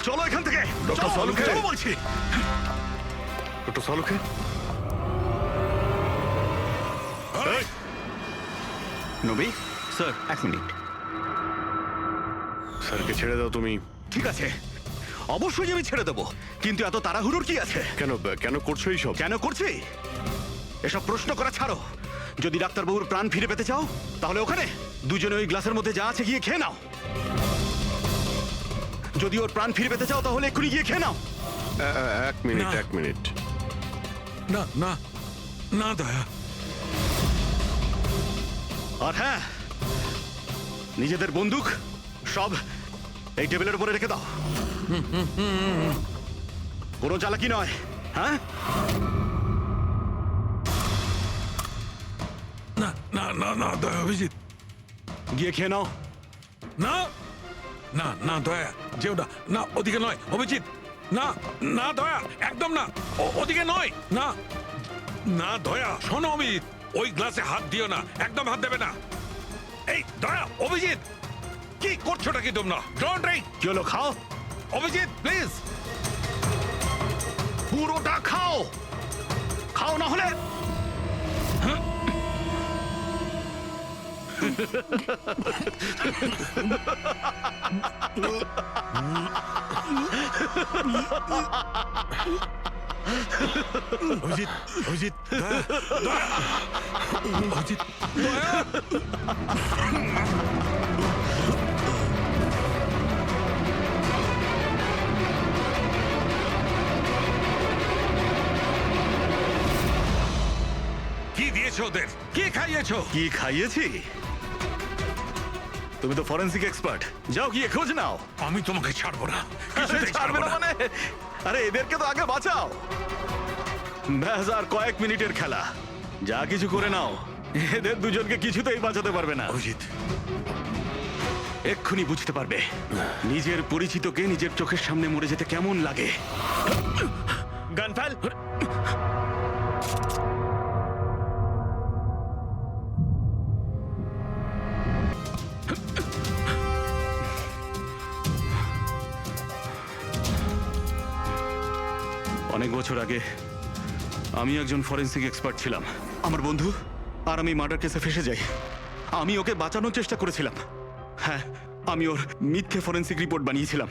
চলো এখান থেকে। ডক্টর সালুখে। চলো বলছি। ডক্টর সালুখে, নবী স্যার, 1 মিনিট। স্যারকে ছেড়ে দাও তুমি। ঠিক আছে, অবশ্যই আমি ছেড়ে দেবো, কিন্তু এত তাড়াহুড়োর কি আছে? কেন কেন করছো এইসব? কেন করছি এসব প্রশ্ন করা ছাড়ো। যদি ডাক্তারবাবুর প্রাণ ফিরে পেতে চাও তাহলে ওখানে দুজনে ওই গ্লাসের মধ্যে যা আছে গিয়ে খেয়ে নাও। যদি ওর প্রাণ ফিরে পেতে চাও তাহলে এক্ষুনি গিয়ে খেয়ে নাও। 1 মিনিট, না। 1 মিনিট। না না না দয়া, আর হ্যাঁ, নিজেদের বন্দুক সব এই টেবিলের উপরে রেখে দাও। কোনো চালাকি নয়, হ্যাঁ? না না না না দয়া, অভিজিৎ, গিয়ে খেয়ে নাও। না না না দয়া, যেও না, না ওদিকে নয় অভিজিৎ, না না দয়া, একদম না, ওদিকে নয়, না না দয়া, শোনো অভিজিৎ, ওই গ্লাসে হাত দিও না, একদম হাত দেবে না। এই দয়া, অভিজিৎ, কি করছোটা কি তোমরা? Don't drink. কি হলো, খাও, অভিজিৎ প্লিজ। পুরোটা খাও, খাও না হলে। অভিজিৎ, অভিজিৎ, দয়া, দয়া, অভিজিৎ, দয়া। কি দিয়েছো ওদের? কি খাইয়েছো? কি খাইয়েছি? তুমি তো ফরেন্সিক এক্সপার্ট, যাও গিয়ে খোঁজ নাও। আমি তোমাকে ছাড়বো না, কিছুতেই ছাড়বে না মানে? আরে এদেরকে তো আগে বাঁচাও। ব্যাস, আর কয়েক মিনিটের খেলা, যা কিছু করে নাও। এদের দুজনকে কিছুতেই বাঁচাতে পারবে না। অভিজিৎ, এক্ষুনি বুঝতে পারবে নিজের পরিচিতকে নিজের চোখের সামনে মরে যেতে কেমন লাগে। গান ফেল। অনেক বছর আগে আমি একজন ফরেন্সিক এক্সপার্ট ছিলাম। আমার বন্ধু আর আমি মার্ডার কেসে ফেসে যাই। আমি ওকে বাঁচানোর চেষ্টা করেছিলাম। হ্যাঁ, আমি ওর মিথ্যে ফরেন্সিক রিপোর্ট বানিয়েছিলাম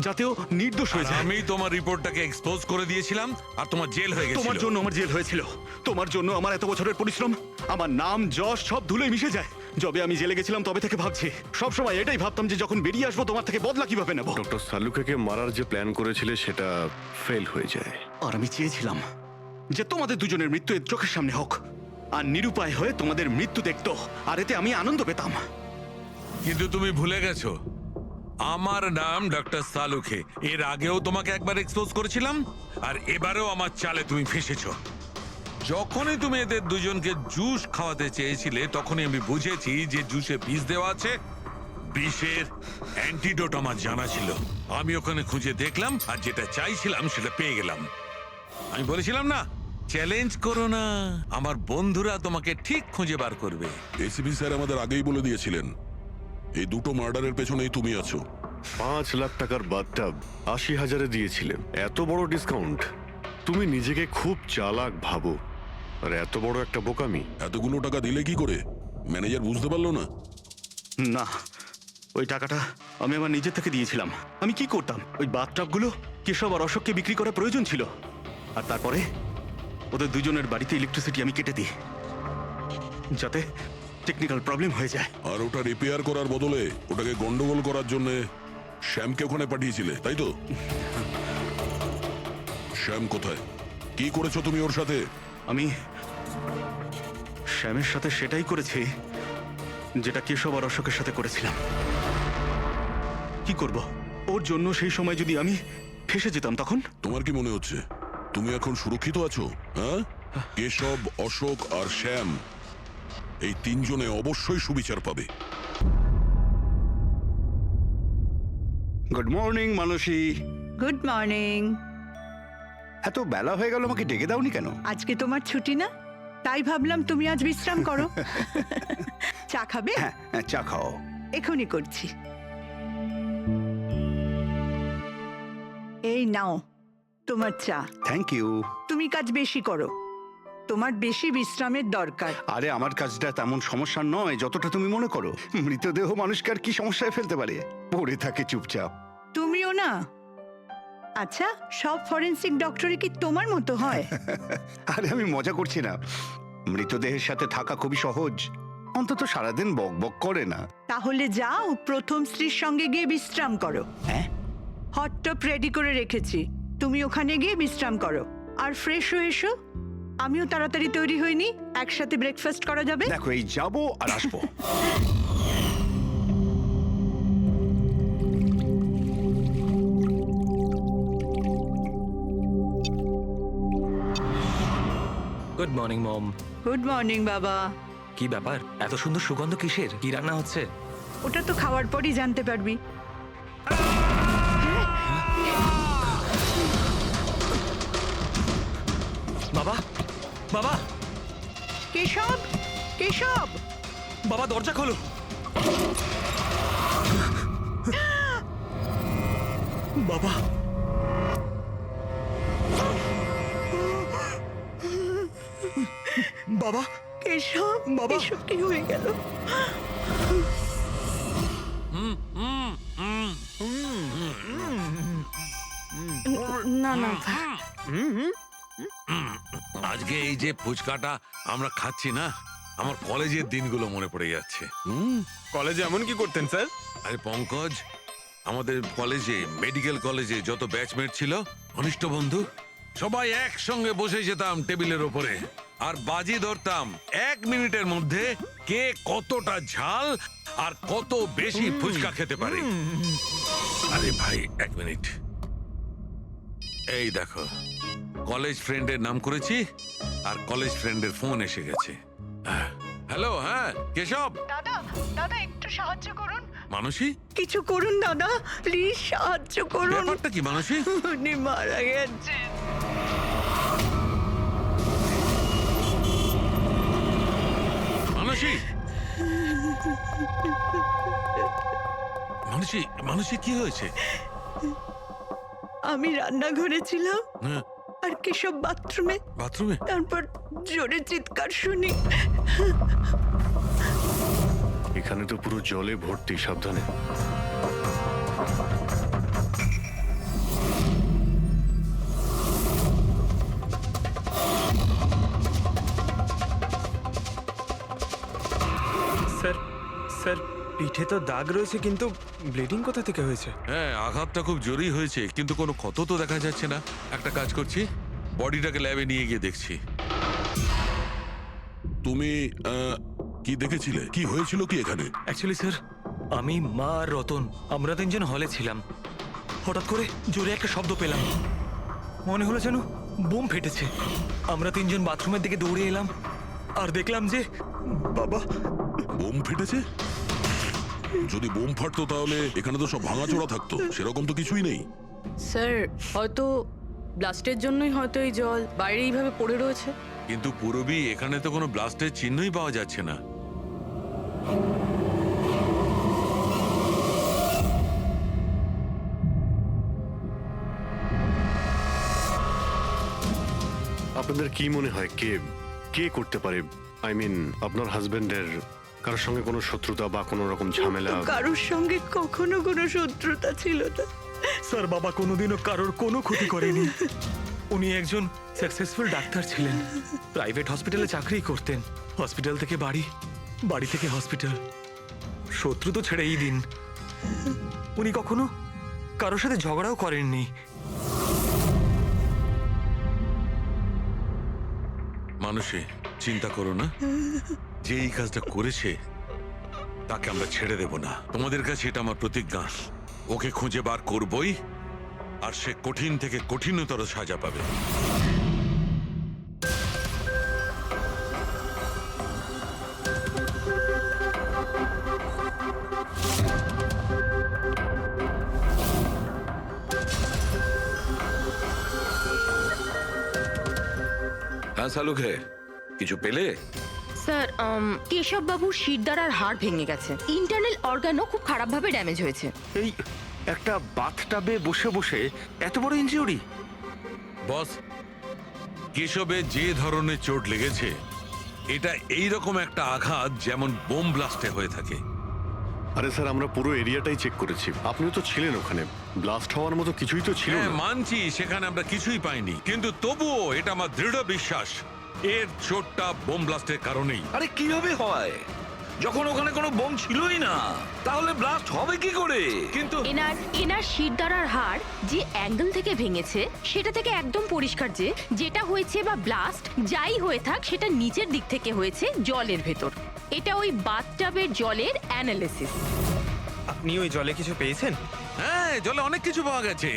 যাতে ও নির্দোষ হয়ে যায়। আমি তোমার রিপোর্টটাকে এক্সপোজ করে দিয়েছিলাম আর তোমার জেল হয়ে গেছিল। তোমার জন্য আমার জেল হয়েছিল, তোমার জন্য আমার এত বছরের পরিশ্রম, আমার নাম যশ সব ধুলোয় মিশে যায়। যবে আমি জেলে গেছিলাম তবে থেকে ভাবছি, সবসময় এটাই ভাবতাম যে যখন বেরিয়ে আসবো তোমার থেকে বদলা কিভাবে নেব। ডক্টর সালুখেকে মারার যে প্ল্যান করেছিলে সেটা ফেল হয়ে যায়। আর আমি চেয়েছিলাম যে তোমাদের দুজনের মৃত্যু এর চোখের সামনে হোক, আর নিরুপায় হয়ে তোমাদের মৃত্যু দেখতো, আর এতে আমি আনন্দ পেতাম। কিন্তু তুমি ভুলে গেছো, আমার নাম ডক্টর সালুখে। এর আগেও তোমাকে একবার এক্সপোজ করেছিলাম, আর এবারেও আমার চালে তুমি ফেসেছো। যখনই তুমি এদের দুজনকে জুস খাওয়াতে চেয়েছিলে তখনই আমি বুঝেছি যে জুসে বিষ দেওয়া আছে। বিষের অ্যান্টিডোট আমার জানা ছিল। আমি ওখানে খুঁজে দেখলাম আর যেটা চাইছিলাম সেটা পেয়ে গেলাম। আমি বলেছিলাম না, চ্যালেঞ্জ করো না, আমার বন্ধুরা তোমাকে ঠিক খুঁজে বার করবে। এসিপি স্যার আমাদের আগেই বলে দিয়েছিলেন এই দুটো মার্ডারের পেছনেই তুমি আছো। 5 লাখ টাকার বাথটাব 80,000-এ দিয়েছিলে। এত বড় ডিসকাউন্ট! তুমি নিজেকে খুব চালাক ভাবো, আর এত বড় একটা বোকামি। এতগুলো টাকা দিলে কি করে? ম্যানেজার বুঝতে পারলো না? না, ওই টাকাটা আমি আমার নিজের থেকে দিয়েছিলাম। আমি কি করতাম, ওই বাথটাবগুলো কেশব আর অশোককে বিক্রি করা প্রয়োজন ছিল, আর তারপরে ওদের দুজনের বাড়িতে ইলেকট্রিসিটি আমি কেটে দিই যাতে টেকনিক্যাল প্রবলেম হয়ে যায়। আর ওটা রিপেয়ার করার বদলে ওটাকে গন্ডগোল করার জন্য শ্যামকে ওখানে পাঠিয়েছিলে, তাই তো? শ্যাম কোথায়? কি করেছো তুমি ওর সাথে? আমি শ্যামের সাথে সেটাই করেছি যেটা কেশব আর অশোকের সাথে করেছিলাম। কি করব, ওর জন্য সেই সময় যদি আমি ফেসে যেতাম তখন? তোমার কি মনে হচ্ছে তুমি এখন সুরক্ষিত আছো? হ্যাঁ, কেশব, অশোক আর শ্যাম এই তিনজনে অবশ্যই সুবিচার পাবে। Good morning Mansi. Good morning. এত বেলা হয়ে গেল, আমাকে ডেকে দাওনি কেন? আজকে তোমার ছুটি না, তাই ভাবলাম তুমি আজ বিশ্রাম করো। চা খাবে? হ্যাঁ, চা খাও। এখনই করছি। এই নাও তোমার চা। Thank you. তুমি কাজ বেশি করো, তোমার বেশি বিশ্রামের দরকার। আরে আমার কাজটা তেমন সমস্যা নয় যতটা তুমি মনে করো। মৃতদেহ মানুষকে আর কি সমস্যায় ফেলতে পারে, পড়ে থাকে চুপচাপ। তুমিও না। আচ্ছা, সব ফরেনসিক ডক্টরই কি তোমার মতো হয়? আরে আমি মজা করছি না, মৃতদেহের সাথে থাকা খুবই সহজ, অন্তত সারাদিন বক বক করে না। তাহলে যাও প্রথম স্ত্রীর সঙ্গে গিয়ে বিশ্রাম করো। হ্যাঁ, হট টপ রেডি করে রেখেছি, তুমি ওখানে গিয়ে বিশ্রাম করো আর ফ্রেশ হয়ে এসো। আমিও তাড়াতাড়ি তৈরি হইনি, একসাথে ব্রেকফাস্ট করা যাবে। দেখো এই যাবো আর আসবো। Good morning mom. Good morning বাবা। কি ব্যাপার, এত সুন্দর সুগন্ধ কিসের? কি রান্না হচ্ছে? ওটা তো খাওয়ার পরই জানতে পারবি। বাবা, বাবা, কেশব, কেশব, বাবা দরজা খোলো। বাবা, বাবা, কেশব, বাবা। এসব কি হয়ে গেল? না না আজকে এই যে ফুচকাটা আমরা খাচ্ছি না, আমার কলেজের দিনগুলো মনে পড়ে যাচ্ছে। কলেজে এমন কি করতেন স্যার? আরে পঙ্কজ, আমাদের কলেজে, মেডিকেল কলেজে যত ব্যাচমেট ছিল, ঘনিষ্ঠ বন্ধু, সবাই একসঙ্গে বসে যেতাম টেবিলের ওপরে আর বাজি ধরতাম 1 মিনিটের মধ্যে কে কতটা ঝাল আর কত বেশি ফুচকা খেতে পারে। আরে ভাই 1 মিনিট, এই দেখো কলেজ ফ্রেন্ডের নাম করেছি আর কলেজ ফ্রেন্ডের ফোন এসে গেছে। হ্যালো, হ্যাঁ কেশব। দাদা, দাদা একটু সাহায্য করুন। মানসী, কিছু করুন দাদা, প্লিজ সাহায্য করুন। ব্যাপারটা কি মানসী? উনি মারা গেছেন। মানসী, মানসী, মানসী কি হয়েছে? আমি রান্নাঘরে ছিলাম হ্যাঁ, আর কেশব বাথরুমে, বাথরুমে? তারপর জোরে চিৎকার শুনি। এখানে তো পুরো জলে ভর্তি, সাবধানে। স্যার, স্যার পিঠে তো দাগ রয়েছে, কিন্তু ব্লিডিং কোথা থেকে হয়েছে? হ্যাঁ, আঘাতটা খুব জোরেই হয়েছে, কিন্তু কোনো ক্ষত তো দেখা যাচ্ছে না। একটা কাজ করছি, বডিটাকে ল্যাবে নিয়ে গিয়ে দেখছি। তুমি কি দেখেছিলে? কি হয়েছিল কি এখানে? অ্যাকচুয়ালি স্যার, আমি, মা আর রতন আমরা 3 জন হলে ছিলাম। হঠাৎ করে জোরে একটা শব্দ পেলাম, মনে হলো যেন বোম ফেটেছে। আমরা 3 জন বাথরুমের দিকে দৌড়ে এলাম আর দেখলাম যে বাবা। বোম ফেটেছে? যদি বোম ফাটতো তাহলে এখানে তো সব ভাঙাচোরা থাকতো, সেরকম তো কিছুই নেই। স্যার, হয়তো ব্লাস্টের জন্যই হয়তো এই জল বাইরে এইভাবে পড়ে রয়েছে। কিন্তু পুরবি, এখানে তো কোনো ব্লাস্টের চিহ্নই পাওয়া যাচ্ছে না। আপনাদের কি মনে হয় কে কে করতে পারে? আই মিন, আপনার হাজবেন্ডের কারোর সঙ্গে কোনো শত্রুতা বা কোনো রকম ঝামেলা? তো কারোর সঙ্গে কখনো কোনো শত্রুতা ছিল না। স্যার, বাবা কোনোদিনও কারোর কোনো ক্ষতি করেনি। উনি একজন সাকসেসফুল ডাক্তার ছিলেন, প্রাইভেট হসপিটালে চাকরি করতেন। হসপিটাল থেকে বাড়ি, বাড়ি থেকে হসপিটাল। শত্রু তো ছেড়েই দিন, উনি কখনো কারোর সাথে ঝগড়াও করেননি। মানুষে চিন্তা করো না, যে এই কাজটা করেছে তাকে আমরা ছেড়ে দেব না। তোমাদের কাছে এটা আমার প্রতিজ্ঞা, ওকে খুঁজে বার করবই, আর সে কঠিন থেকে কঠিনতর সাজা পাবে। হ্যাঁ সালুখে, কিছু পেলে? স্যার, কেশব বাবুর শিরদাঁড়ার হাড় ভেঙে গেছে, ইন্টারনাল অর্গানও খুব খারাপভাবে ড্যামেজ হয়েছে। এই একটা বাথটাবে বসে বসে এত বড় ইনজিউরি? বস, কেশবে যে ধরনের চোট লেগেছে এটা এই রকম একটা আঘাত যেমন বোম ব্লাস্টে হয়ে থাকে। আরে স্যার, আমরা পুরো এরিয়াটাই চেক করেছি, আপনিও তো ছিলেন ওখানে। ব্লাস্ট হওয়ার মতো কিছুই তো ছিল হ্যাঁ না। মানছি, সেখানে আমরা কিছুই পাইনি, কিন্তু তবুও এটা আমার দৃঢ় বিশ্বাস এর চোটটা বোম ব্লাস্টের কারণেই। আরে কিভাবে হয় যখন ওখানে কোনো বোম ছিলই না? তাহলে ব্লাস্ট হবে কি করে? কিন্তু এনার শিরদাঁড়ার হাড় যে অ্যাঙ্গেল থেকে ভেঙেছে সেটা থেকে একদম পরিষ্কার যে যেটা হয়েছে বা ব্লাস্ট যাই হয়ে থাক সেটা নিচের দিক থেকে হয়েছে জলের ভেতর। এটা ওই বাথটাবের জলের অ্যানালিসিস। আপনি ওই জলে কিছু পেয়েছেন? হ্যাঁ, জলে অনেক কিছু পাওয়া গেছে।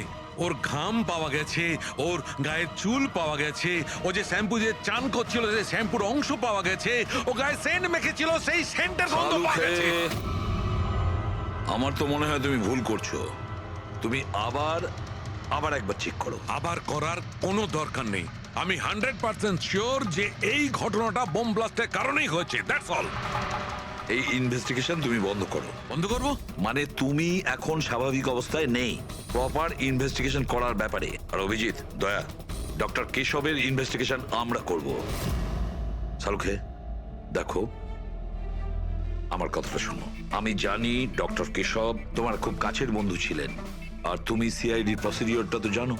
ওর ঘাম পাওয়া গেছে, ওর গায়ের চুল পাওয়া গেছে, ও যে শ্যাম্পু দিয়ে চান করছিল সেই শ্যাম্পুর অংশ পাওয়া গেছে, ও গায়ে সেন্ট মেখেছিল সেই সেন্টের গন্ধ পাওয়া গেছে। আমার তো মনে হয় তুমি ভুল করছো। তুমি আবার একবার চেক করো। আবার করার কোনো দরকার নেই। আমি 100% শিওর যে এই ঘটনাটা বোম ব্লাস্টের কারণেই হয়েছে। That's all. এই ইনভেস্টিগেশন তুমি বন্ধ করো। বন্ধ করবো? মানে তুমি এখন স্বাভাবিক অবস্থায় নেই। প্রপার ইনভেস্টিগেশন করার ব্যাপারে। আর অভিজিৎ, দয়া, ডক্টর কেশবের ইনভেস্টিগেশন আমরা করব। শালুখে, দেখো, আমার কথাটা শোনো। আমি জানি ডক্টর কেশব তোমার খুব কাছের বন্ধু ছিলেন, আর তুমি সিআইডি প্রসিডিওরটা তো জানো।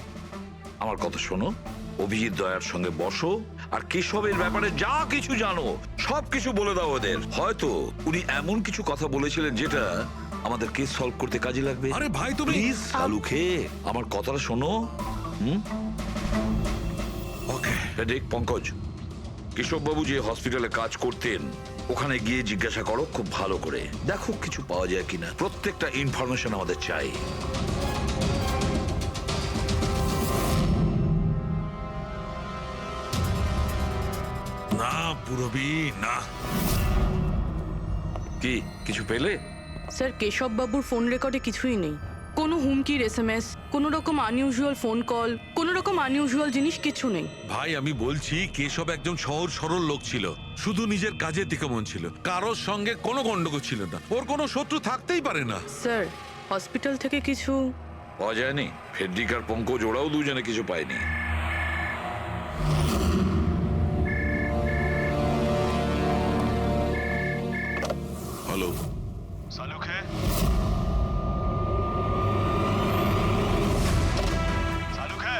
আমার কথা শোনো, অভিজিৎ দয়ার সঙ্গে বসো আর কেশবের ব্যাপারে যা কিছু জানো সব কিছু বলে দাও ওদের। হয়তো উনি এমন কিছু কথা বলেছিলেন যেটা আমাদের কেস সলভ করতে কাজে লাগবে। আরে ভাই, তুমি প্লিজ শালুখে, আমার কথাটা শোনো। ওকে। দেখ পঙ্কজ, কেশববাবু যে হসপিটালে কাজ করতেন ওখানে গিয়ে জিজ্ঞাসা করো খুব ভালো করে। দেখো কিছু পাওয়া যায় কিনা। প্রত্যেকটা ইনফরমেশন আমাদের চাই। না পুরবি, না। কি কিছু পেলে? স্যার, কেশব বাবুর ফোন রেকর্ডে কিছুই নেই। কোনো হুমকির এসএমএস, কোনো রকম আনইউজুয়াল ফোন কল, কোনো রকম আনইউজুয়াল জিনিস কিছু নেই। ভাই আমি বলছি, কেশব একজন সহজ সরল লোক ছিল, শুধু নিজের কাজের দিকে মন ছিল, কারোর সঙ্গে কোনো গন্ডগোল ছিল না, ওর কোনো শত্রু থাকতেই পারে না। স্যার, হসপিটাল থেকে কিছু পাওয়া যায়নি? ফেডরিক আর পঙ্কজ ওরাও দুজনে কিছু পায়নি। হ্যালো, সালুখে, সালুখে,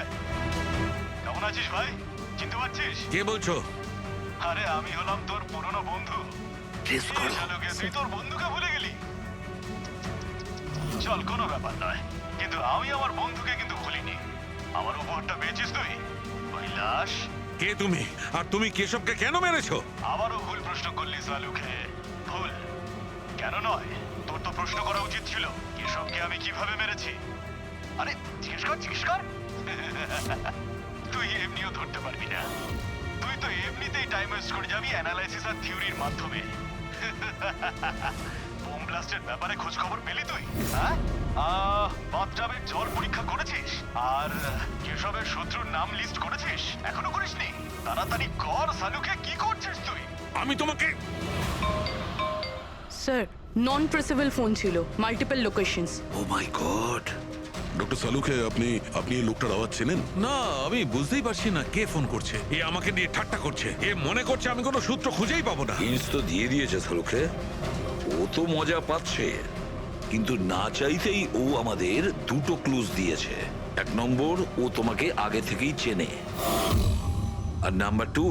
কেমন আছিস ভাই? চিনতে পারছিস? কে বলছো? আরে আমি হলাম তোর পুরনো বন্ধু। সালুখে, তুই তোর বন্ধুকে ভুলে গেলি? চল, কোনো ব্যাপার নয়, কিন্তু আমি আমার বন্ধুকে কিন্তু ভুলিনি। আমার উপহারটা পেয়েছিস তুই? ওই লাশ। কে তুমি? আর তুমি কেশবকে কেন মেরেছো? আবারও ভুল প্রশ্ন করলি সালুখে। ভুল কেন নয়, তোর তো প্রশ্ন করা উচিত ছিল কেশবকে আমি কিভাবে মেরেছি। আরে জিজ্ঞেস কর। তুই এমনিও ধরতে পারবি না। তুই তো এমনিতেই টাইম ওয়েস্ট করে যাবি অ্যানালাইসিস আর থিওরির মাধ্যমে। বোম ব্লাস্টের ব্যাপারে খোঁজ খবর পেলি তুই? হ্যাঁ, বাথটাবের জল পরীক্ষা করেছিস? আর কেশবের শত্রুর নাম লিস্ট করেছিস? এখনো করিসনি? তাড়াতাড়ি কর সালুখে, কি করছিস তুই? আমি তোমাকে। স্যার, নন ট্রেসেবল ফোন ছিল, মাল্টিপল লোকেশনস। ও মাই গড। ডক্টর সালুখে, আপনি এই লোকটার আওয়াজ চেনেন? না, আমি বুঝতেই পারছি না কে ফোন করছে। এ আমাকে নিয়ে ঠাট্টা করছে, এ মনে করছে আমি কোনো সূত্র খুঁজেই পাবো না। হিন্টস তো দিয়ে দিয়েছে শালুখে, ও তো মজা পাচ্ছে, কিন্তু না চাইতেই ও আমাদের দুটো ক্লুজ দিয়েছে। এক নম্বর, ও তোমাকে আগে থেকেই চেনে, আর নাম্বার 2,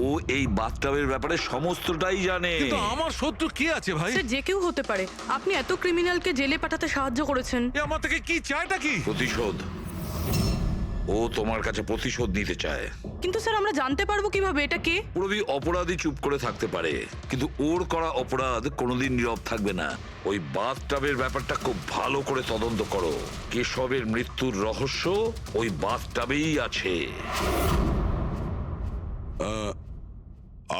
ও এই বাথটাবের ব্যাপারে সমস্তটাই জানে। কিন্তু আমার শত্রু কি আছে ভাই? স্যার, যে কেউ হতে পারে। আপনি এত ক্রিমিনালকে জেলে পাঠাতে সাহায্য করেছেন। এ আমার থেকে কি চায়টা কি? প্রতিশোধ। ও তোমার কাছে প্রতিশোধ নিতে চায়। কিন্তু স্যার, আমরা জানতে পারবো কিভাবে এটা কে? পুরোপুরি অপরাধী চুপ করে থাকতে পারে, কিন্তু ওর করা অপরাধ কোনোদিন নীরব থাকবে না। ওই বাথটাবের ব্যাপারটা খুব ভালো করে তদন্ত করো। কেশবের মৃত্যুর রহস্য ওই বাথটাবেই আছে।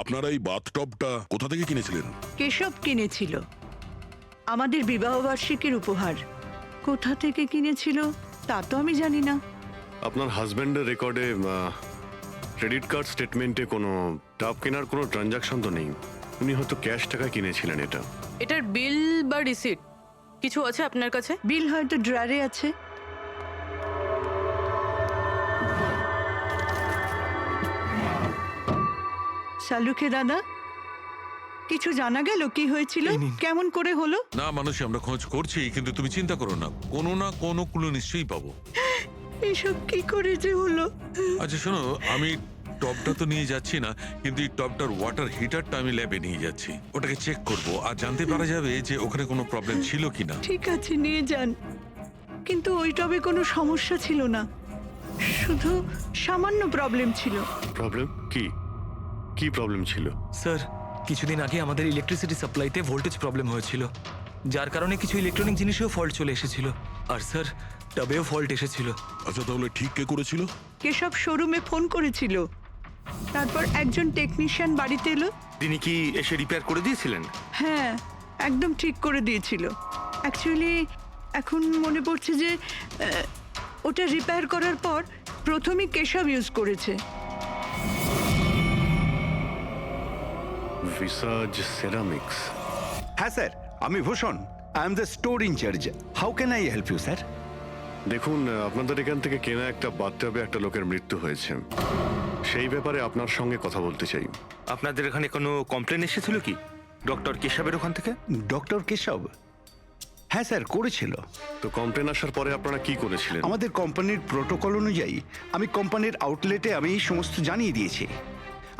আপনারা এই বাথটবটা কোথা থেকে কিনেছিলেন? কেশব কিনেছিল, আমাদের বিবাহবার্ষিকীর উপহার। কোথা থেকে কিনেছিল তা তো আমি জানি না। আপনার হাজব্যান্ডের রেকর্ডে ক্রেডিট কার্ড স্টেটমেন্টে কোনো টাব কেনার কোনো ট্রানজাকশন তো নেই। উনি হয়তো ক্যাশ টাকা কিনেছিলেন এটা। এটার বিল বা রিসিট কিছু আছে আপনার কাছে? বিল হয়তো ড্রারে আছে। সালুখে দাদা, কিছু জানা গেল কি হয়েছিল, এই নিন। কেমন করে হলো? না মানুষ, আমরা খোঁজ করছি, কিন্তু তুমি চিন্তা করো না, কোনো না কোনো ক্লু নিশ্চয়ই পাবো। এসব কি করে যে হলো? আচ্ছা শোনো, আমি টপটা তো নিয়ে যাচ্ছি না, কিন্তু এই টপটার ওয়াটার হিটারটা আমি ল্যাবে নিয়ে যাচ্ছি। ওটাকে চেক করব আর জানতে পারা যাবে যে ওখানে কোনো প্রবলেম ছিল কিনা। ঠিক আছে, নিয়ে যান, কিন্তু ওই টবে কোনো সমস্যা ছিল না, শুধু সামান্য প্রবলেম ছিল। প্রবলেম কি? কি প্রবলেম ছিল? স্যার, কিছুদিন আগে আমাদের ইলেকট্রিসিটি সাপ্লাইতে ভোল্টেজ প্রবলেম হয়েছিল, যার কারণে কিছু ইলেকট্রনিক জিনিসেও ফল্ট চলে এসেছিল। আর স্যার, টবেও ফল্ট এসেছিল। আচ্ছা তাহলে ঠিক কে করেছিল? কেশব শোরুমে ফোন করেছিল, তারপর একজন টেকনিশিয়ান বাড়িতে এলো। তিনি কি এসে রিপেয়ার করে দিয়েছিলেন? হ্যাঁ, একদম ঠিক করে দিয়েছিল। অ্যাকচুয়ালি এখন মনে পড়ছে যে ওটা রিপেয়ার করার পর প্রথমেই কেশব ইউজ করেছে। ভিসাজ সেরামিক্স। হ্যাঁ স্যার, আমি Bhushan, I am the store incharge. How can I help you sir? দেখুন, আপনাদের এখান থেকে কেনা একটা বাথটাবে একটা লোকের মৃত্যু হয়েছে, সেই ব্যাপারে আপনার সঙ্গে কথা বলতে চাই। আপনাদের এখানে কোনো কমপ্লেন এসেছিল কি ডক্টর কেশবের ওখান থেকে? ডক্টর কেশব? হ্যাঁ স্যার, করেছিল। তো কমপ্লেন আসার পরে আপনারা কি করেছিলেন? আমাদের কোম্পানির প্রোটোকল অনুযায়ী আমি কোম্পানির আউটলেটে আমি এই সমস্ত জানিয়ে দিয়েছি,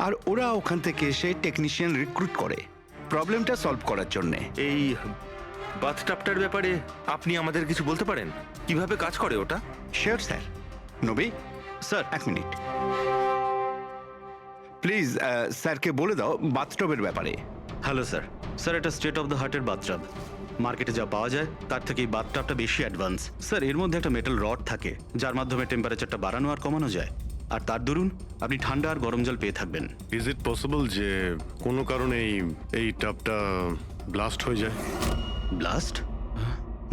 আর ওরা ওখান থেকে এসে টেকনিশিয়ান রিক্রুট করে প্রবলেমটা সলভ করার জন্যে। এই বাথটাবটার ব্যাপারে আপনি আমাদের কিছু বলতে পারেন? কিভাবে কাজ করে ওটা? Sure sir. নবী স্যার, এক মিনিট প্লিজ। স্যারকে বলে দাও বাথটবের ব্যাপারে। Hello sir. স্যার, এটা স্টেট অফ দ্য হার্টের বাথটাব। মার্কেটে যা পাওয়া যায় তার থেকে এই বাথটাবটা বেশি অ্যাডভান্স। স্যার, এর মধ্যে একটা মেটাল রড থাকে, যার মাধ্যমে টেম্পারেচারটা বাড়ানো আর কমানো যায়, আর তার দরুন আপনি ঠান্ডা আর গরম জল পেয়ে থাকবেন। ইজ ইট পসিবল যে কোনো কারণে এই টাবটা ব্লাস্ট হয়ে যায়? ব্লাস্ট?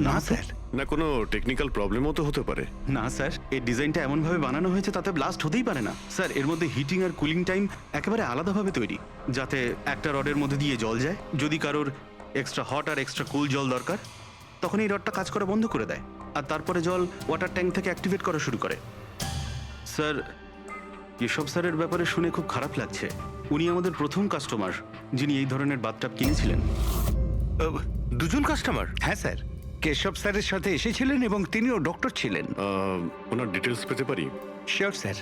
না স্যার। না কোনো টেকনিক্যাল প্রবলেমও তো হতে পারে। না স্যার, এই ডিজাইনটা এমনভাবে বানানো হয়েছে তাতে ব্লাস্ট হতেই পারে না। স্যার, এর মধ্যে হিটিং আর কুলিং টাইম একেবারে আলাদাভাবে তৈরি, যাতে একটা রডের মধ্যে দিয়ে জল যায়। যদি কারোর এক্সট্রা হট আর এক্সট্রা কুল জল দরকার, তখন এই রডটা কাজ করা বন্ধ করে দেয়, আর তারপরে জল ওয়াটার ট্যাঙ্ক থেকে অ্যাক্টিভেট করা শুরু করে। স্যার, কেশব স্যারের ব্যাপারে শুনে খুব খারাপ লাগছে। উনি আমাদের প্রথম কাস্টমার যিনি এই ধরনের বাথটাব কিনেছিলেন। দুজন কাস্টমার? হ্যাঁ স্যার, কেশব স্যারের সাথে এসেছিলেন এবং তিনিও ডক্টর ছিলেন। ওনার ডিটেলস পেতে পারি? Sure sir.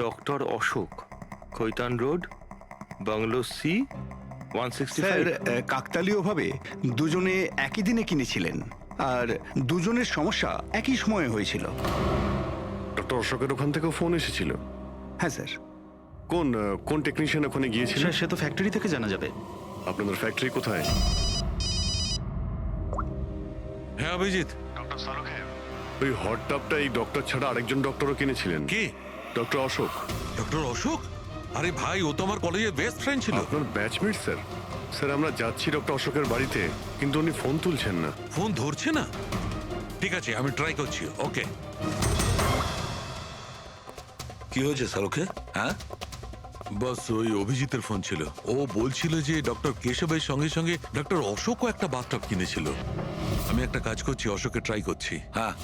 Doctor Ashok, Khaitan road, bungalow C, 165। Sir, কাকতালীয়ভাবে দুজনে একই দিনে কিনেছিলেন, আর দুজনের সমস্যা একই সময়ে হয়েছিল। ডক্টর অশোকের ওখান থেকেও ফোন এসেছিল? হ্যাঁ স্যার। কোন টেকনিশিয়ান ওখানে গিয়েছিল? সে তো ফ্যাক্টরি থেকে জানা যাবে। আপনাদের ফ্যাক্টরি কোথায়? হ্যাঁ অভিজিৎ। ওই হট টাবটা এই ডক্টর ছাড়া আরেকজন ডক্টরও কিনেছিলেন। কে? ডক্টর অশোক। ডক্টর অশোক? আরে ভাই, ও তো আমার কলেজের বেস্ট ফ্রেন্ড ছিল। আপনার ব্যাচমেট স্যার। স্যার, আমরা যাচ্ছি ডক্টর অশোকের বাড়িতে, কিন্তু উনি ফোন তুলছেন না। ফোন ধরছে না? ঠিক আছে, আমি ট্রাই করছি। ওকে। কি হয়েছে সালুখে? হ্যাঁ, বাস ওই অভিজিতের ফোন ছিল। ও বলছিল যে ডক্টর কেশবের সঙ্গে সঙ্গে ডক্টর অশোকও একটা বাথটাব কিনেছিল। আমি একটা কাজ করছি, অশোকে ট্রাই করছি। হ্যাঁ।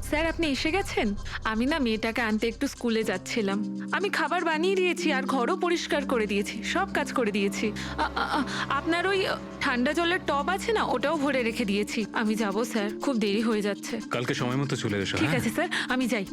স্যার, আপনি এসে গেছেন? আমি না মেয়েটাকে আনতে একটু স্কুলে যাচ্ছিলাম। আমি খাবার বানিয়ে দিয়েছি আর ঘরও পরিষ্কার করে দিয়েছি, সব কাজ করে দিয়েছি। আপনার ওই ঠান্ডা জলের টব আছে না, ওটাও ভরে রেখে দিয়েছি। আমি যাব স্যার, খুব দেরি হয়ে যাচ্ছে। কালকে সময় মতো চলে এসো। ঠিক আছে স্যার, আমি যাই।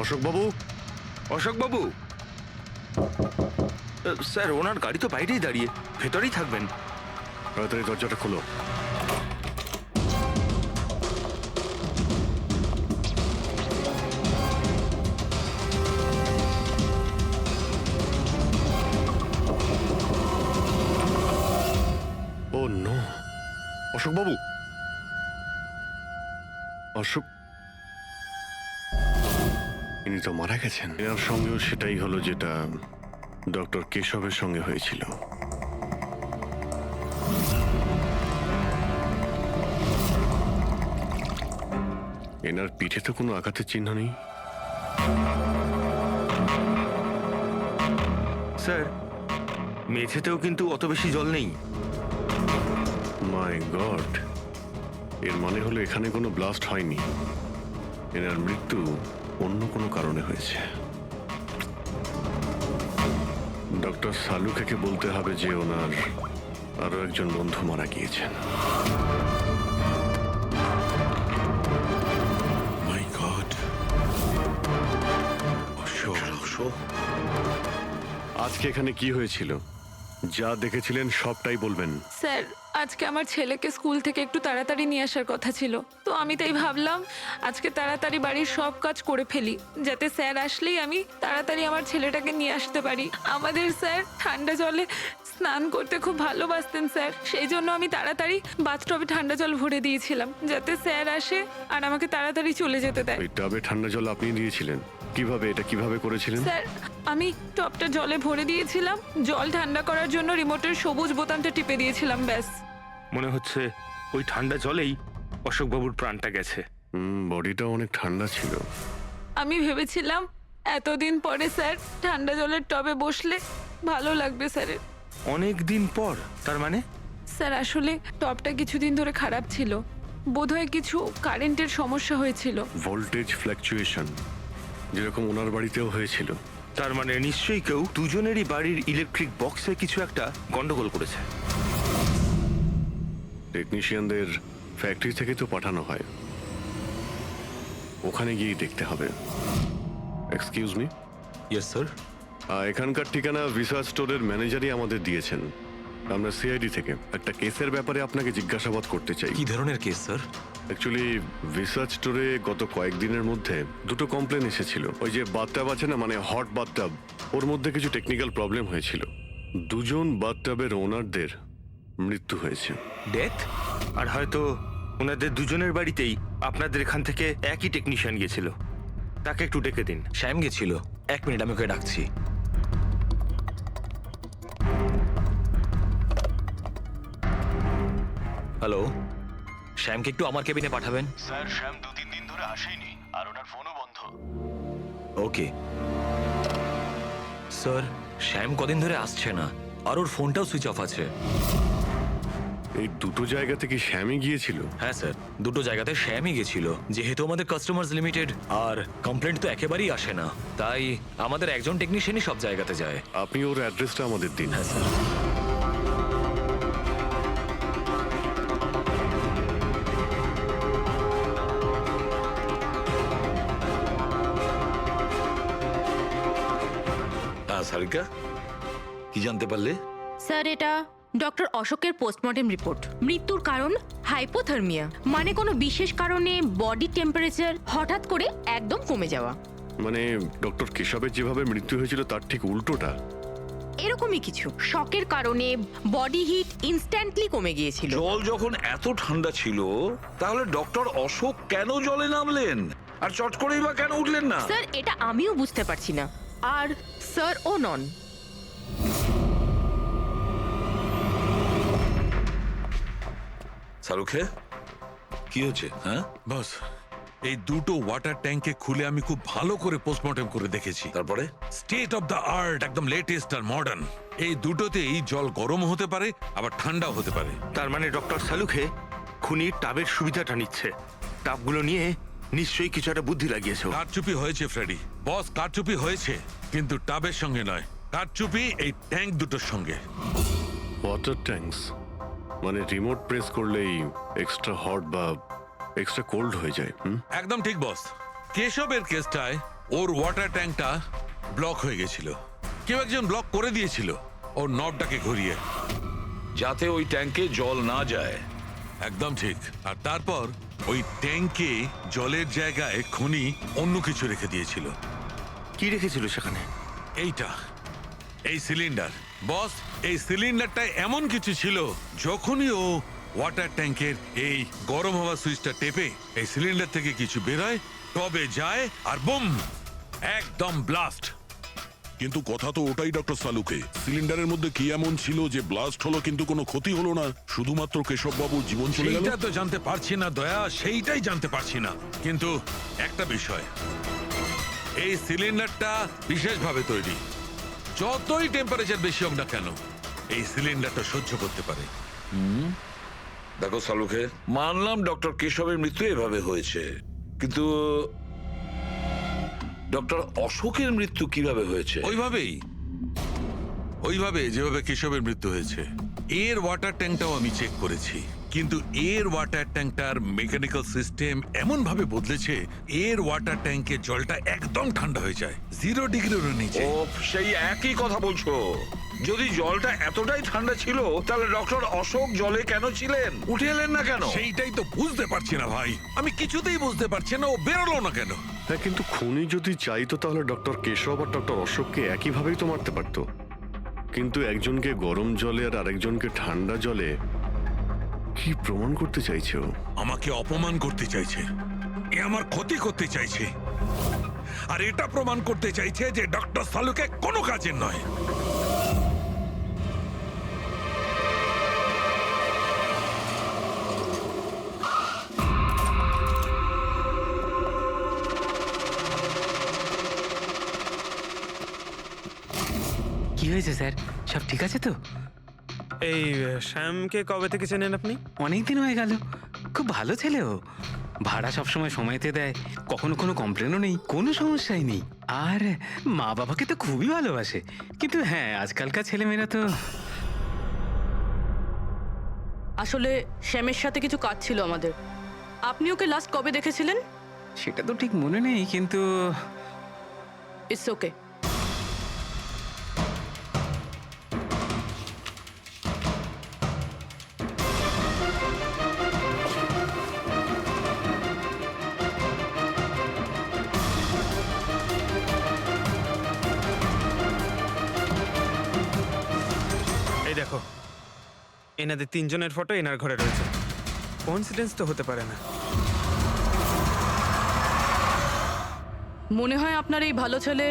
অশোকবাবু, অশোকবাবু, স্যার ওনার গাড়ি তো বাইরেই দাঁড়িয়ে, ভেতরেই থাকবেন। তাড়াতাড়ি দরজাটা খোলো। ও নো, অশোকবাবু, অশোক, ইনি তো মারা গেছেন। এর সঙ্গেও সেটাই হলো যেটা ডক্টর কেশবের সঙ্গে হয়েছিল। এনার পিঠে তো কোনো আঘাতের চিহ্ন নেই। স্যার মেঝেতেও কিন্তু অত বেশি জল নেই। মাই গড, এর মানে হলো এখানে কোনো ব্লাস্ট হয়নি, এনার মৃত্যু অন্য কোনো কারণে হয়েছে। ডক্টর সালুখেকে বলতে হবে যে ওনার আরো একজন বন্ধু মারা গিয়েছেন। মাই গড, আজকে এখানে কি হয়েছিল, যা দেখেছিলেন সবটাই বলবেন। স্যার আজকে আমার ছেলেকে স্কুল থেকে একটু তাড়াতাড়ি নিয়ে আসার কথা ছিল, তো আমি তাই ভাবলাম আজকে তাড়াতাড়ি বাড়ির সব কাজ করে ফেলি, যাতে স্যার আসলেই আমি তাড়াতাড়ি আমার ছেলেটাকে নিয়ে আসতে পারি। আমাদের স্যার ঠান্ডা জলে স্নান করতে খুব ভালোবাসতেন স্যার, সেই জন্য আমি তাড়াতাড়ি বাথটবে ঠান্ডা জল ভরে দিয়েছিলাম, যাতে স্যার আসে আর আমাকে তাড়াতাড়ি চলে যেতে দেয়। ওই টবে ঠান্ডা জল আপনি দিয়েছিলেন? কিভাবে, এটা কিভাবে করেছিলেন? স্যার আমি টবটা জলে ভরে দিয়েছিলাম, জল ঠান্ডা করার জন্য রিমোটের সবুজ বোতামটা টিপে দিয়েছিলাম, ব্যাস। মনে হচ্ছে ওই ঠান্ডা জলেই অশোকবাবুর প্রাণটা গেছে। বডিটা অনেক ঠান্ডা ছিল। আমি ভেবেছিলাম এতদিন পরে স্যার ঠান্ডা জলের টবে বসলে ভালো লাগবে স্যারের। অনেক দিন পর? তার মানে? স্যার আসলে টবটা কিছুদিন ধরে খারাপ ছিল, বোধহয় কিছু কারেন্টের সমস্যা হয়েছিল। ভোল্টেজ ফ্ল্যাকচুয়েশন, যেরকম ওনার বাড়িতেও হয়েছিল। তার মানে নিশ্চয়ই কেউ দুজনেরই বাড়ির ইলেকট্রিক বক্সে কিছু একটা গন্ডগোল করেছে। টেকনিশিয়ানদের ফ্যাক্টরি থেকে তো পাঠানো হয়, ওখানে গিয়ে দেখতে হবে। Excuse me. Yes sir. এখানকার ঠিকানা ভিসা স্টোরের ম্যানেজারই আমাদের দিয়েছেন। আমরা সিআইডি থেকে একটা কেসের ব্যাপারে আপনাকে জিজ্ঞাসাবাদ করতে চাই। কি ধরনের কেস স্যার? অ্যাকচুয়ালি ভিসা স্টোরে গত কয়েকদিনের মধ্যে দুটো কমপ্লেন এসেছিল। ওই যে বাথটাব আছে না, মানে হট বাথটাব, ওর মধ্যে কিছু টেকনিক্যাল প্রবলেম হয়েছিল। দুজন বাথটাবের ওনারদের মৃত্যু হয়েছে। ডেথ? আর হয়তো ওনাদের দুজনের বাড়িতেই আপনাদের এখান থেকে একই টেকনিশিয়ান গিয়েছিল। তাকে একটু ডেকে দিন। শ্যাম গেছিল। 1 মিনিট, আমি ওকে ডাকছি। হ্যালো, শ্যামকে একটু আমার কেবিনে পাঠাবেন। স্যার, শ্যাম 2-3 দিন ধরে আসেনি আর ওনার ফোনও বন্ধ। ওকে স্যার, শ্যাম কদিন ধরে আসছে না আর ওর ফোনটাও সুইচ অফ আছে। এই দুটো জায়গা থেকে শ্যামই গিয়েছিল? হ্যাঁ স্যার, দুটো জায়গাতে শ্যামই গেছিল। যেহেতু আমাদের কাস্টমার্স লিমিটেড আর কমপ্লেন্ট তো একেবারেই আসে না, তাই আমাদের একজন টেকনিশিয়ানই সব জায়গাতে যায়। আপনি ওর অ্যাড্রেসটা আমাদের দিন। হ্যাঁ স্যার। সারিকা, কি জানতে পারলে? স্যার এটা ডক্টর অশোকের পোস্টমর্টেম রিপোর্ট। মৃত্যুর কারণ হাইপোথার্মিয়া, মানে কোনো বিশেষ কারণে বডি টেম্পারেচার হঠাৎ করে একদম কমে যাওয়া। মানে ডক্টর কেশবের যেভাবে মৃত্যু হয়েছিল তার ঠিক উল্টোটা? এরকমই কিছু। শকের কারণে বডি হিট ইনস্ট্যান্টলি কমে গিয়েছিল। জল যখন এত ঠান্ডা ছিল, তাহলে ডক্টর অশোক কেন জলে নামলেন আর চট করেই বা কেন উঠলেন না? স্যার এটা আমিও বুঝতে পারছি না, আর স্যার ও নন। সালুখে, কি হয়েছে? হ্যাঁ বস, এই দুটো ওয়াটার ট্যাঙ্কে খুলে আমি খুব ভালো করে পোস্টমর্টেম করে দেখেছি। তারপরে? স্টেট অফ দ্য আর্ট, একদম লেটেস্ট আর মডার্ন। এই দুটোতেই জল গরম হতে পারে, আবার ঠান্ডাও হতে পারে। তার মানে ডক্টর সালুখে খুনির টাবের সুবিধাটা নিচ্ছে। টাবগুলো নিয়ে নিশ্চয়ই কিছু একটা বুদ্ধি লাগিয়েছে। কারচুপি হয়েছে ফ্রেডি, বস, কারচুপি হয়েছে, কিন্তু টাবের সঙ্গে নয়। কারচুপি এই ট্যাঙ্ক দুটোর সঙ্গে। ওয়াটার ট্যাঙ্কস মানে রিমোট প্রেস করলেই এক্সট্রা হট বা এক্সট্রা কোল্ড হয়ে যায়। একদম ঠিক বস। কেশবের কেসটায় ওর ওয়াটার ট্যাঙ্কটা ব্লক হয়ে গেছিল। কেউ একজন ব্লক করে দিয়েছিল ওর নবটাকে ঘুরিয়ে, যাতে ওই ট্যাঙ্কে জল না যায়। একদম ঠিক। আর তারপর ওই ট্যাঙ্কে জলের জায়গায় খনি অন্য কিছু রেখে দিয়েছিল। কি রেখেছিল সেখানে? এই সিলিন্ডার। বস, এই সিলিন্ডারটা এমন কিছু ছিল, যখনই ও ওয়াটার ট্যাঙ্কের এই গরম হওয়া সুইচটা টেপে এই সিলিন্ডার থেকে কিছু বেরোয়, তবে যায় আর বুম, একদম ব্লাস্ট। কিন্তু কথা তো ওটাই ডক্টর সালুকে, সিলিন্ডারের মধ্যে কি এমন ছিল যে ব্লাস্ট হলো কিন্তু কোনো ক্ষতি হলো না, শুধুমাত্র কেশববাবুর জীবন চলে গেল? সেইটা তো জানতে পারছি না দয়া, সেইটাই জানতে পারছি না। কিন্তু একটা বিষয়, এই সিলিন্ডারটা বিশেষভাবে তৈরি। যতই টেম্পারেচার বেশি হোক না কেন, এই সিলিন্ডারটা সহ্য করতে পারে। দেখো সালুখে, মানলাম ডক্টর কেশবের মৃত্যু এভাবে হয়েছে, কিন্তু ডক্টর অশোকের মৃত্যু কিভাবে হয়েছে? ওইভাবে যেভাবে কেশবের মৃত্যু হয়েছে। এর ওয়াটার ট্যাঙ্কটাও আমি চেক করেছি, কিন্তু এর ওয়াটার ট্যাঙ্কটার মেকানিক্যাল সিস্টেম এমন ভাবে বদলেছে, এর ওয়াটার ট্যাঙ্কের জলটা একদম ঠান্ডা হয়ে যায় 0 ডিগ্রির নিচে। ও, সেই একই কথা বলছো। যদি জলটা এতটাই ঠান্ডা ছিল, তাহলে ডক্টর অশোক জলে কেন ছিলেন? উঠে এলেন না কেন? সেইটাই তো বুঝতে পারছি না ভাই, আমি কিছুতেই বুঝতে পারছি না ও বেরোলো না কেন। হ্যাঁ, কিন্তু খুনি যদি চাইতো তাহলে ডক্টর কেশব আর ডক্টর অশোককে একইভাবেই তো মারতে পারতো। কিন্তু একজনকে গরম জলে আর আরেকজনকে ঠান্ডা জলে কি প্রমাণ করতে চাইছে ও? আমাকে অপমান করতে চাইছে, এ আমার ক্ষতি করতে চাইছে, আর এটা প্রমাণ করতে চাইছে যে ডক্টর সালুকে কোনো কাজের নয়। কি হয়েছে স্যার, সব ঠিক আছে তো? এই শ্যামকে কবে থেকে চেনেন আপনি? অনেক দিন হয়ে গেল, খুব ভালো ছেলে ও। ভাড়া সবসময় সময়তে দেয়, কখনো কোনো কমপ্লেনও নেই, কোনো সমস্যাই নেই। আর মা বাবাকে তো খুবই ভালোবাসে। কিন্তু হ্যাঁ, আজকালকার ছেলেমেয়েরা তো... আসলে শ্যামের সাথে কিছু কাজ ছিল আমাদের। আপনি ওকে লাস্ট কবে দেখেছিলেন? সেটা তো ঠিক মনে নেই, কিন্তু... ইটস ওকে। এই দেখো, এনাদের তিনজনের ফটো এনার ঘরে রয়েছে। কোইন্সিডেন্স তো হতে পারে না। মনে হয় আপনার এই ভালো ছেলে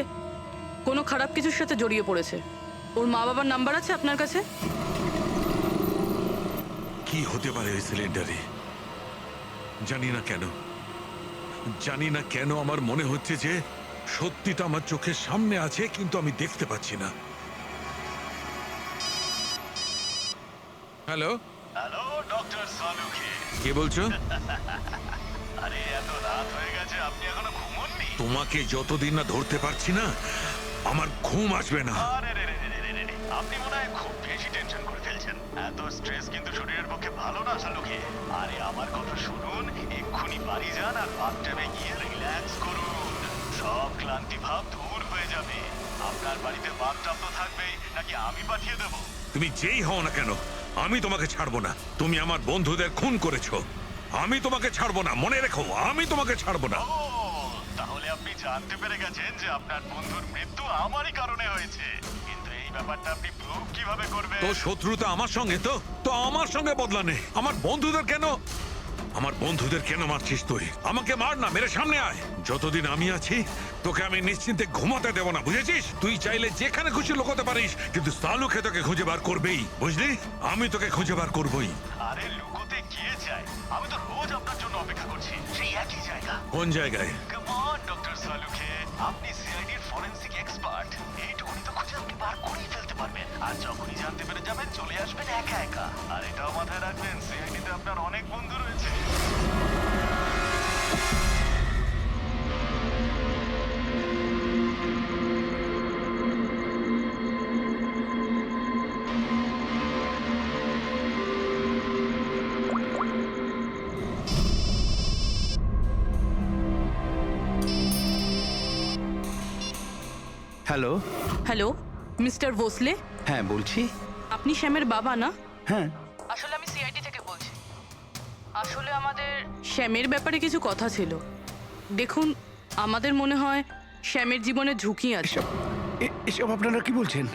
কোনো খারাপ কিছুর সাথে জড়িয়ে পড়েছে। ওর মা বাবার নাম্বার আছে আপনার কাছে? কি হতে পারে ওই সিলিন্ডারে? জানি না কেন আমার মনে হচ্ছে যে সত্যিটা আমার চোখের সামনে আছে, কিন্তু আমি দেখতে পাচ্ছি না। হ্যালো হ্যালো ডক্টর সালুখে, কে বলছো? আরে এত রাত হয়ে গেছে, আপনি এখনো ঘুমোননি? তোমাকে যতদিন না ধরতে পারছি না, আমার ঘুম আসবে না। আরে রে রে রে রে রে, আপনি মনে হয় খুব বেশি টেনশন করে ফেলছেন। এত স্ট্রেস কিন্তু শরীরের পক্ষে ভালো না সালুখে। আরে আমার কথা শুনুন, এক্ষুনি বাড়ি যান আর বাথটাবে গিয়ে রিল্যাক্স করুন। সব ক্লান্তি ভাব দূর হয়ে যাবে। আপনার বাড়িতে বাথটাব তো থাকবেই, নাকি আমি পাঠিয়ে দেবো? তুমি যেই হও না কেন, আমি তোমাকে ছাড়বো না। তুমি আমার বন্ধুদের খুন করেছো, আমি তোমাকে ছাড়বো না। মনে রেখো, আমি তোমাকে ছাড়বো না। ও, তাহলে আপনি জানতে পেরে গেছেন যে আপনার বন্ধুর মৃত্যু আমারই কারণে হয়েছে। কিন্তু এই ব্যাপারটা আপনি প্রুভ কিভাবে করবেন? তো শত্রুতা আমার সঙ্গে, তো আমার সঙ্গে বদলা নে। আমার বন্ধুদের কেন মারছিস তুই? আমাকে মার না, মেরে সামনে আয়। যতদিন আমি আছি তোকে আমি নিশ্চিন্তে ঘুমাতে দেব না, বুঝেছিস? তুই চাইলে যেখানে খুশি লুকোতে পারিস, কিন্তু সালুকে তোকে খুঁজে বার করবেই, বুঝলি? আমি তোকে খুঁজে বার করবই। আরে লুকোতে গিয়ে যায়, আমি তো রোজ আপনার জন্য অপেক্ষা করছি, সেই একই জায়গা। কোন জায়গায়? কাম অন ডক্টর সালুখে, আপনি সিআইডির ফরেনসিক এক্সপার্ট। এইটুকুনি তো খুঁজে আপনি বার করেই ফেলতে পারবেন। আর যখনই জানতে পেরে যাবেন, চলে আসবেন একা একা। আর এটাও মাথায় রাখবেন, সিআইডিতে আপনার অনেক বন্ধু রয়েছে। হ্যালো। হ্যালো মিস্টার ভোসলে, হ্যাঁ বলছি। আপনি শ্যামের বাবা না? হ্যাঁ। আসলে আমি সিআইডি থেকে বলছি। আসলে আমাদের শ্যামের ব্যাপারে কিছু কথা ছিল। দেখুন, আমাদের মনে হয় শ্যামের জীবনে ঝুঁকি আছে। এসব আপনারা কি বলছেন?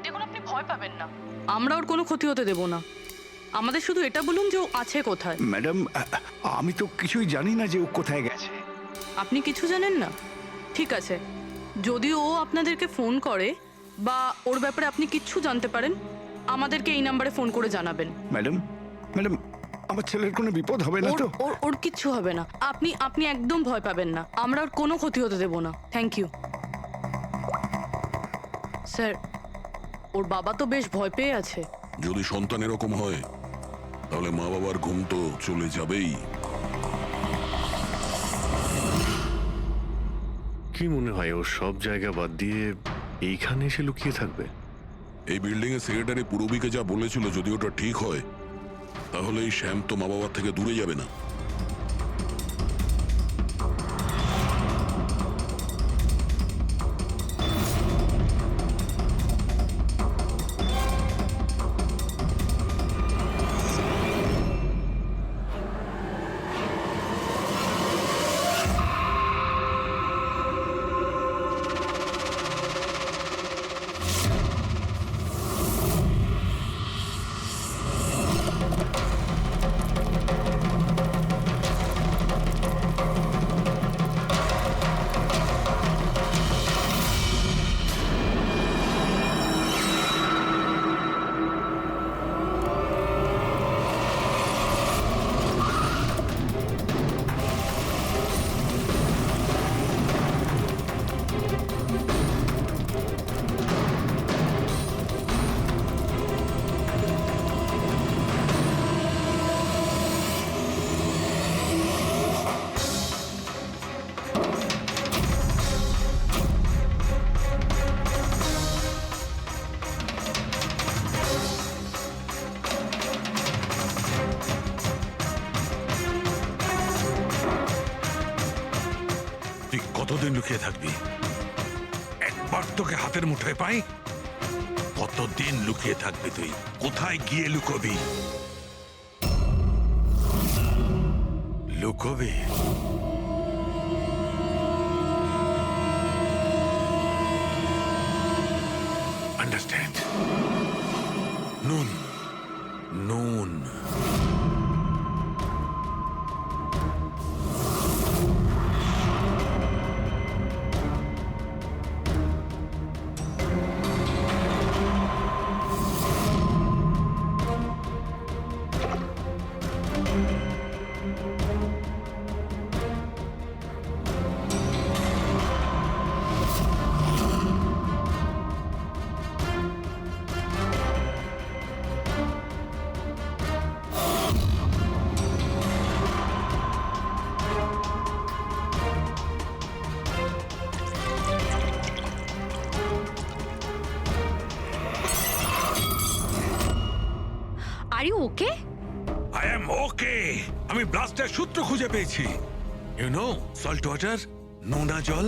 দেখুন আপনি ভয় পাবেন না, আমরা ওর কোনো ক্ষতি হতে দেব না। আমাদের শুধু এটা বলুন যে ও আছে কোথায়। ম্যাডাম, আমি তো কিছুই জানি না যে ও কোথায় গেছে। আপনি কিছু জানেন না? ঠিক আছে, যদি ও আপনাদেরকে ফোন করে বা ওর ব্যাপারে আপনি কিচ্ছু জানতে পারেন, আমাদেরকে এই নাম্বারে ফোন করে জানাবেন। ম্যাডাম, আমার ছেলের কোনো বিপদ হবে না তো? ওর কিচ্ছু হবে না, আপনি একদম ভয় পাবেন না, আমরা ওর কোনো ক্ষতি হতে দেব না। Thank you sir. ওর বাবা তো বেশ ভয় পেয়ে আছে। যদি সন্তান এরকম হয় তাহলে মা বাবার ঘুম তো চলে যাবেই। কি মনে হয় ও সব জায়গা বাদ দিয়ে এইখানে এসে লুকিয়ে থাকবে? এই বিল্ডিং এর সেক্রেটারি পূরবীকে যা বলেছিল, যদি ওটা ঠিক হয় তাহলে এই শ্যাম তো মা বাবার থেকে দূরে যাবে না। তুই কতদিন লুকিয়ে থাকবি? একবার তোকে হাতের মুঠোয় পাই, কতদিন লুকিয়ে থাকবি তুই? কোথায় গিয়ে লুকোবি? লুকোবি? আন্ডারস্ট্যান্ড? নুন নুন are you okay? I am okay. আমি ব্লাস্টের সূত্র খুঁজে পেয়েছি। ইউ নো, সল্ট ওয়াটার, নোনা জল।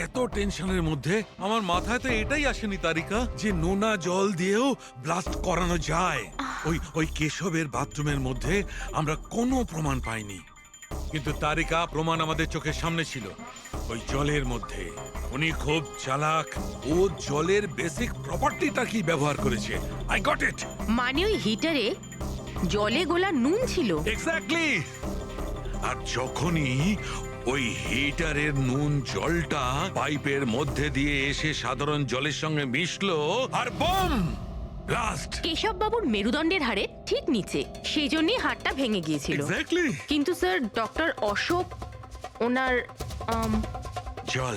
এত টেনশনের মধ্যে আমার মাথায় তো এটাই আসেনি তারিকা, যে নোনা জল দিয়েও ব্লাস্ট করানো যায়। ওই কেশবের বাথরুমের মধ্যে আমরা কোনো প্রমাণ পাইনি, কিন্তু তারিকা প্রমাণ আমাদের চোখের সামনে ছিল। ওই জলের মধ্যে উনি খুব চালাক, ও জলের বেসিক প্রপার্টিটা কি ব্যবহার করেছে। I got it. মানে ওই হিটারে জলে গোলা নুন ছিল? এক্স্যাক্টলি। আর যখনই ওই হিটারের নুন জলটা পাইপের মধ্যে দিয়ে এসে সাধারণ জলের সঙ্গে মিশলো, আর বম ব্লাস্ট। কেশব বাবুর মেরুদণ্ডের হাড়ে ঠিক নিচে, সেই জন্যই হাড়টা ভেঙে গিয়েছিল। এক্স্যাক্টলি। কিন্তু স্যার, ডক্টর অশোক ওনার জল,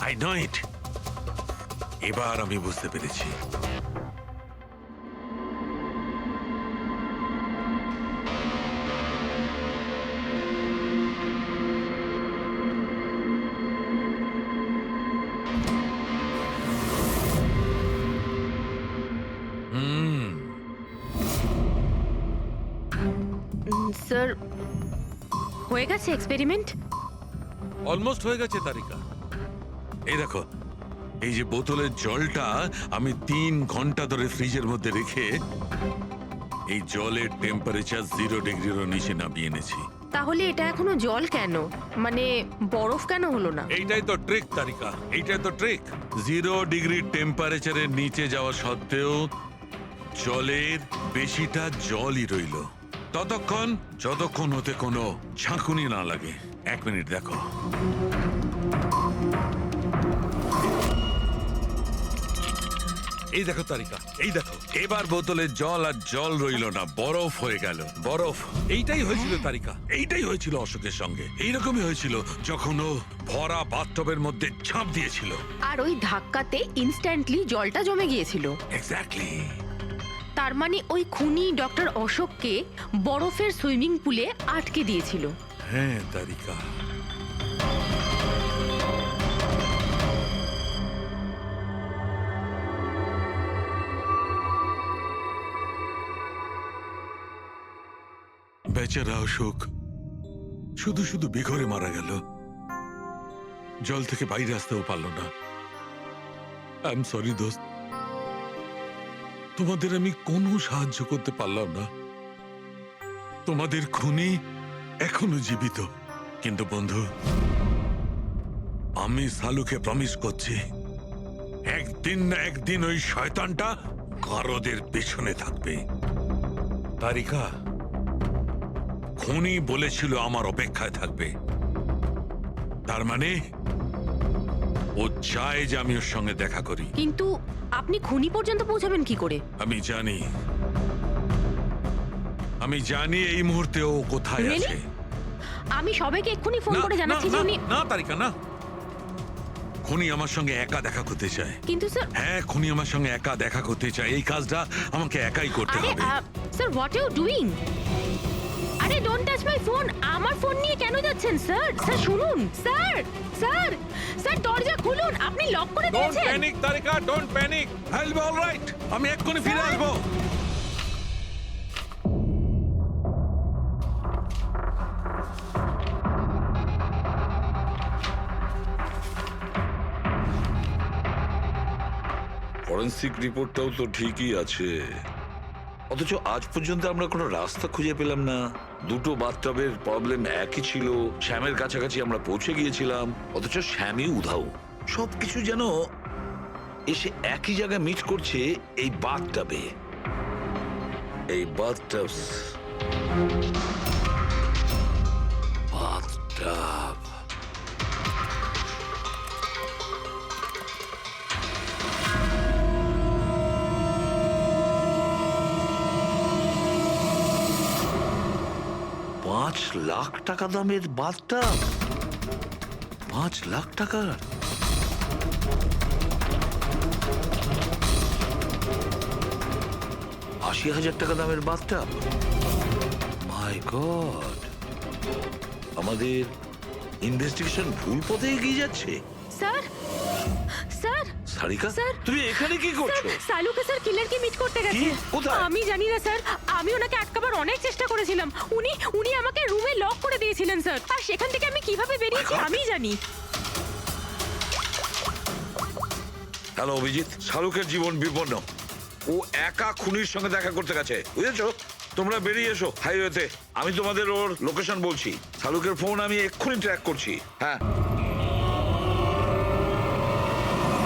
আই নো ইট। এবার আমি বুঝতে পেরেছি। স্যার, হয়ে গেছে এক্সপেরিমেন্ট? অলমোস্ট হয়ে গেছে তারিকা। এই দেখো, এই যে বোতলের জলটা আমি 3 ঘন্টা ধরে ফ্রিজের মধ্যে রেখে এই জলের টেম্পারেচার 0 ডিগ্রিরও নিচে নামিয়ে এনেছি। তাহলে এটা এখনো জল কেন, মানে বরফ কেন হলো না? এইটাই তো ট্রিক তারিকা, এইটাই তো ট্রিক। 0 ডিগ্রি টেম্পারেচারের নিচে যাওয়া সত্ত্বেও জলের বেশিটা জলই রইল ততক্ষণ যতক্ষণ ওতে কোনো ঝাঁকুনি না লাগে। 1 মিনিট দেখো। এই দেখো তারিকা, এই দেখো, এবার বোতলের জল আর জল রইল না, বরফ হয়ে গেল, বরফ। এইটাই হয়েছিল তারিকা, এইটাই হয়েছিল অশোকের সঙ্গে। এইরকমই হয়েছিল যখন ও ভরা বাথটবের মধ্যে ঝাঁপ দিয়েছিল। আর ওই ধাক্কাতে ইনস্ট্যান্টলি জলটা জমে গিয়েছিল। এক্স্যাক্টলি। তার মানে ওই খুনি ডক্টর অশোককে বরফের সুইমিং পুলে আটকে দিয়েছিল। হ্যাঁ তারিকা। বেচারা অশোক শুধু শুধু বেঘরে মারা গেল, জল থেকে বাইরে আসতেও পারল না। আই এম সরি দোস্ত, তোমাদের আমি কোনো সাহায্য করতে পারলাম না। তোমাদের খুনি এখনো জীবিত, কিন্তু বন্ধু, আমি সালুকে প্রমিস করছি একদিন না একদিন ওই শয়তানটা গারদের পেছনে থাকবে। তারিকা, খুনি বলেছিল আমার অপেক্ষায় থাকবে, তার মানে ও চায় যে আমি ওর সঙ্গে দেখা করি। কিন্তু আপনি খুনি পর্যন্ত পৌঁছাবেন কি করে? আমি জানি এই মুহূর্তে ও কোথায় Really? আছে। আমি সবাইকে এক্ষুনি ফোন করে জানাচ্ছি যে উনি... না তারিকা, না। খুনি আমার সঙ্গে একা দেখা করতে চায়। কিন্তু স্যার... হ্যাঁ, খুনি আমার সঙ্গে একা দেখা করতে চায়। এই কাজটা আমাকে একাই করতে হবে। Sir, what are you doing? আরে ডোন্ট টাচ মাই ফোন। আমার ফোন নিয়ে কেন যাচ্ছেন স্যার? স্যার শুনুন, স্যার স্যার স্যার দরজা খুলুন, আপনি লক করে দিয়েছেন। Don't panic Tarika, don't panic. I will be alright. আমি এক্ষুনি ফিরে আসবো। ফরেন্সিক রিপোর্টটাও তো ঠিকই আছে, অথচ আজ পর্যন্ত আমরা কোনো রাস্তা খুঁজে পেলাম না। দুটো বাথটবের প্রবলেম একই ছিল, শ্যামের কাছাকাছি আমরা পৌঁছে গিয়েছিলাম, অথচ শ্যামই উধাও। সবকিছু যেন এসে একই জায়গায় মিট করছে এই বাথটবে। এই বাথটব বাথটব লাখ টাকা দামের বাথটব। 5 লাখ টাকার? $80,000 দামের বাথটব? মাই গড, আমাদের ইনভেস্টিগেশন ভুল পথে এগিয়ে যাচ্ছে। স্যার স্যার সারিকা, স্যার, তুমি এখানে কি করছো? সালুকে স্যার কিলারকে মিট করতে গেছে। কোথায়? আমি জানি না স্যার, আমি ওনাকে আটকাবার অনেক চেষ্টা করেছিলাম। উনি আমাকে রুমে লক করে দিয়েছিলেন স্যার, আর সেখান থেকে আমি কিভাবে বেরিয়েছি আমি জানি। হ্যালো অভিজিৎ, শাহরুখের জীবন বিপন্ন। ও একা খুনির সঙ্গে দেখা করতে গেছে, বুঝেছো? তোমরা বেরিয়ে এসো হাইওয়েতে, আমি তোমাদের ওর লোকেশন বলছি। শাহরুখের ফোন আমি এক্ষুনি ট্র্যাক করছি। হ্যাঁ,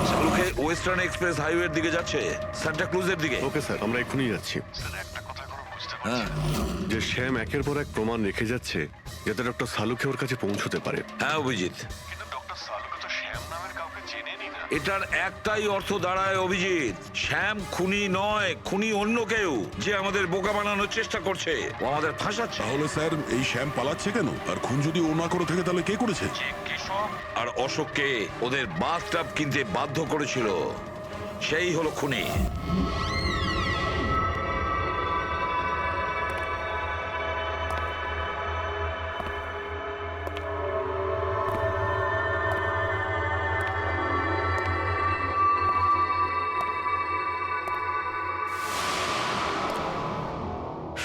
শাহরুখে ওয়েস্টার্ন এক্সপ্রেস হাইওয়ের দিকে যাচ্ছে, সান্টা ক্রুজের দিকে। ওকে স্যার, আমরা এক্ষুনি যাচ্ছি। হ্যাঁ, যে শ্যাম একের পর এক প্রমাণ রেখে যাচ্ছে যাতে ডক্টর সালুকে ওর কাছে পৌঁছতে পারে। হ্যাঁ অভিজিৎ, এটার একটাই অর্থ দাঁড়ায় অভিজিৎ, শ্যাম খুনি নয়, খুনি অন্য কেউ, যে আমাদের বোকা বানানোর চেষ্টা করছে, ও আমাদের ফাঁসাচ্ছে। তাহলে স্যার এই শ্যাম পালাচ্ছে কেন? আর খুন যদি ও না করে থাকে তাহলে কে করেছে? আর অশোককে ওদের বাথটব কিনতে বাধ্য করেছিল, সেই হলো খুনি।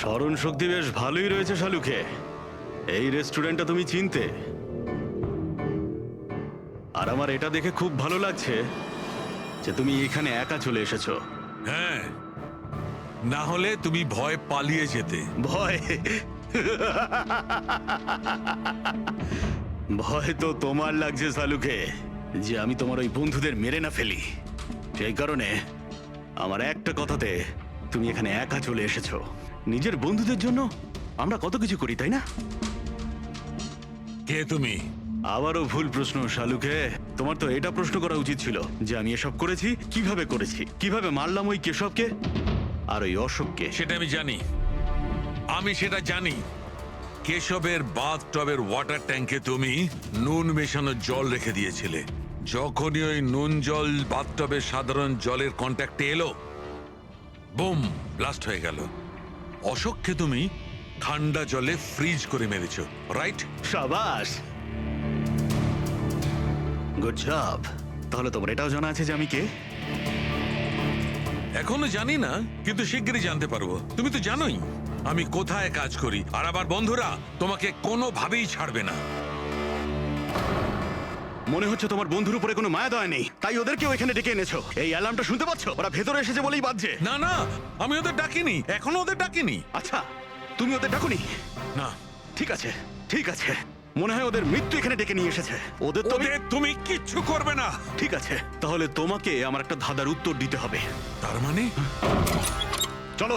স্মরণ শক্তি বেশ ভালোই রয়েছে শালুকে। এই রেস্টুরেন্টটা তুমি চিনতে, আর আমার এটা দেখে খুব ভালো লাগছে যে তুমি এখানে একা চলে এসেছো। হ্যাঁ, না হলে তুমি ভয় পালিয়ে যেতে। ভয়? ভয় তো তোমার লাগছে সালুকে, যে আমি তোমার ওই বন্ধুদের মেরে না ফেলি। সেই কারণে আমার একটা কথাতে তুমি এখানে একা চলে এসেছো। নিজের বন্ধুদের জন্য আমরা কত কিছু করি, তাই না? কে তুমি? আবারও ভুল প্রশ্ন শালুকে। তোমার তো এটা প্রশ্ন করা উচিত ছিল যে আমি এসব করেছি, কিভাবে মারলাম ওই কেশবকে আর ওই অশোককে। সেটা আমি সেটা জানি। কেশবের বাথটবের ওয়াটার ট্যাঙ্কে তুমি নুন মেশানো জল রেখে দিয়েছিলে। যখনই ওই নুন জল বাথটবের সাধারণ জলের কন্ট্যাক্টে এলো, বুম, ব্লাস্ট হয়ে গেল। অশোককে তুমি ঠান্ডা জলে ফ্রিজ করে মেরেছো, রাইট? শাবাশ, গুড জব। তাহলে তোমার এটাও জানা আছে যে আমি কে? এখনো জানি না, কিন্তু শিগগিরই জানতে পারবো। তুমি তো জানোই আমি কোথায় কাজ করি, আর আমার বন্ধুরা তোমাকে কোনোভাবেই ছাড়বে না। মনে হচ্ছে তোমার বন্ধুর উপরে কোনো মায়া দয়া নেই, তাই ওদেরকেও এখানে ডেকে এনেছো। এই অ্যালার্মটা শুনতে পাচ্ছ? ওরা ভেতরে এসেছে বলেই বাজছে। না না, আমি ওদের ডাকিনি, এখনো ওদের ডাকিনি। আচ্ছা, তুমি ওদের ডাকুনি? না। ঠিক আছে, ঠিক আছে। মনে হয় ওদের মৃত্যু এখানে ডেকে নিয়ে এসেছে। ওদের তুমি কিচ্ছু করবে না। ঠিক আছে, তাহলে তোমাকে আমার একটা ধাঁধার উত্তর দিতে হবে। তার মানে? চলো।